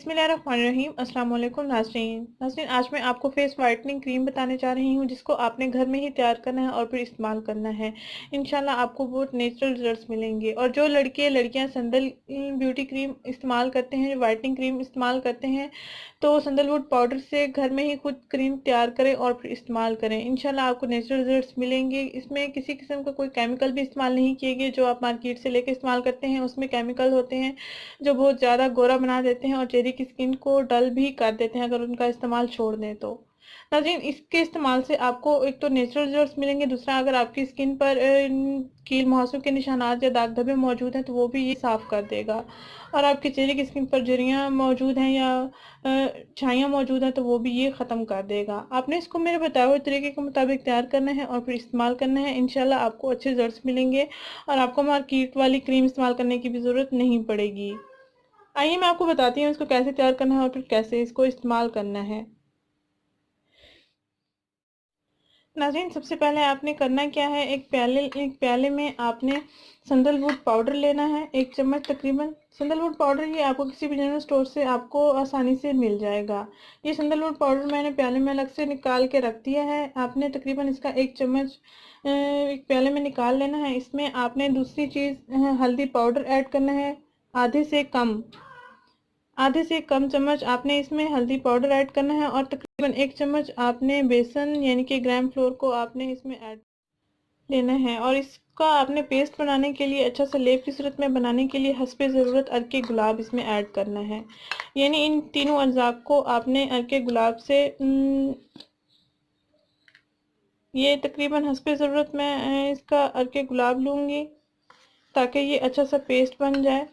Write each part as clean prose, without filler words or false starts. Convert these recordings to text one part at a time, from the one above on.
बिस्मिल्लाहिर्रहमानिर्रहीम। अस्सलाम वालेकुम नाज़रीन, आज मैं आपको फेस वाइटनिंग क्रीम बताने जा रही हूँ जिसको आपने घर में ही तैयार करना है और फिर इस्तेमाल करना है। इंशाल्लाह आपको बहुत नेचुरल रिजल्ट्स मिलेंगे। और जो लड़कियाँ संदल ब्यूटी क्रीम इस्तेमाल करते हैं, वाइटनिंग क्रीम इस्तेमाल करते हैं, तो सैंडलवुड पाउडर से घर में ही खुद क्रीम तैयार करें और फिर इस्तेमाल करें। इंशाल्लाह आपको नेचुरल रिजल्ट्स मिलेंगे। इसमें किसी किस्म का कोई केमिकल भी इस्तेमाल नहीं किए गए। जो आप मार्केट से लेकर इस्तेमाल करते हैं उसमें केमिकल होते हैं जो बहुत ज़्यादा गोरा बना देते हैं और चेहरे की स्किन को डल भी कर देते हैं अगर उनका इस्तेमाल छोड़ दें तो। नाज़रीन, इसके इस्तेमाल से आपको एक तो नेचुरल रिजल्ट्स मिलेंगे, दूसरा अगर आपकी स्किन पर कील मुहासों के निशानात या दाग धब्बे मौजूद हैं तो वो भी ये साफ़ कर देगा। और आपके चेहरे की स्किन पर झुर्रियाँ मौजूद हैं या छाइयाँ मौजूद हैं तो वो भी ये ख़त्म कर देगा। आपने इसको मेरे बताए हुए तरीके के मुताबिक तैयार करना है और फिर इस्तेमाल करना है। इंशाल्लाह आपको अच्छे रिजल्ट्स मिलेंगे और आपको मार्केट वाली क्रीम इस्तेमाल करने की भी ज़रूरत नहीं पड़ेगी। आइए मैं आपको बताती हूँ इसको कैसे तैयार करना है और फिर कैसे इसको इस्तेमाल करना है। नाज़रीन, सबसे पहले आपने करना क्या है, एक प्याले में आपने सैंडलवुड पाउडर लेना है, 1 चम्मच तकरीबन। सैंडलवुड पाउडर ये आपको किसी भी जनरल स्टोर से आपको आसानी से मिल जाएगा। ये सैंडलवुड पाउडर मैंने प्याले में अलग से निकाल के रख दिया है। आपने तकरीबन इसका 1 चम्मच एक प्याले में निकाल लेना है। इसमें आपने दूसरी चीज़ हल्दी पाउडर ऐड करना है, आधे से कम चम्मच आपने इसमें हल्दी पाउडर ऐड करना है और तकरीबन 1 चम्मच आपने बेसन यानी कि ग्राम फ्लोर को आपने इसमें ऐड लेना है। और इसका आपने पेस्ट बनाने के लिए, अच्छा सा लेप की सूरत में बनाने के लिए हस्बे ज़रूरत अर्के गुलाब इसमें ऐड करना है। यानी इन तीनों अज्जा को आपने अर्के गुलाब से ये तकरीबन हस्बे ज़रूरत में इसका अर्के गुलाब लूँगी ताकि ये अच्छा सा पेस्ट बन जाए।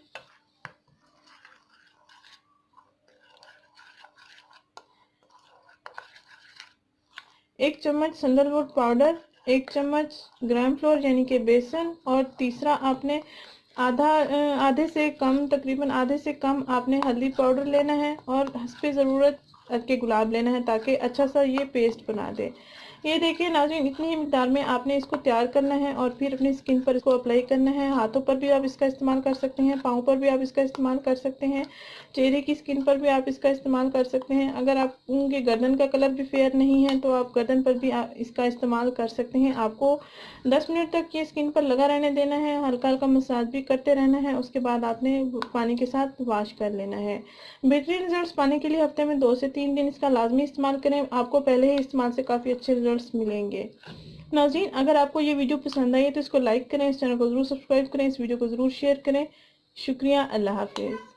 एक चम्मच सैंडलवुड पाउडर, 1 चम्मच ग्राम फ्लोर यानी कि बेसन, और तीसरा आपने आधे से कम, तकरीबन आधे से कम आपने हल्दी पाउडर लेना है और हस्बे ज़रूरत के गुलाब लेना है ताकि अच्छा सा ये पेस्ट बना दे। ये देखिए नाज़रीन, इतनी ही मिकदार में आपने इसको तैयार करना है और फिर अपनी स्किन पर इसको अप्लाई करना है। हाथों पर भी आप इसका इस्तेमाल कर सकते हैं, पाँव पर भी आप इसका इस्तेमाल कर सकते हैं, चेहरे की स्किन पर भी आप इसका इस्तेमाल कर सकते हैं। अगर आपके गर्दन का कलर भी फेयर नहीं है तो आप गर्दन पर भी इसका इस्तेमाल कर सकते हैं। आपको 10 मिनट तक ये स्किन पर लगा रहने देना है, हल्का हल्का मसाज भी करते रहना है। उसके बाद आपने पानी के साथ वॉश कर लेना है। बेहतरीन रिजल्ट्स पाने के लिए हफ्ते में 2 से 3 दिन इसका लाजमी इस्तेमाल करें। आपको पहले ही इस्तेमाल से काफ़ी अच्छे रिजल्ट्स मिलेंगे। नाज़रीन, अगर आपको ये वीडियो पसंद आई है तो इसको लाइक करें, इस चैनल को ज़रूर सब्सक्राइब करें, इस वीडियो को ज़रूर शेयर करें। शुक्रिया, अल्लाह हाफिज़।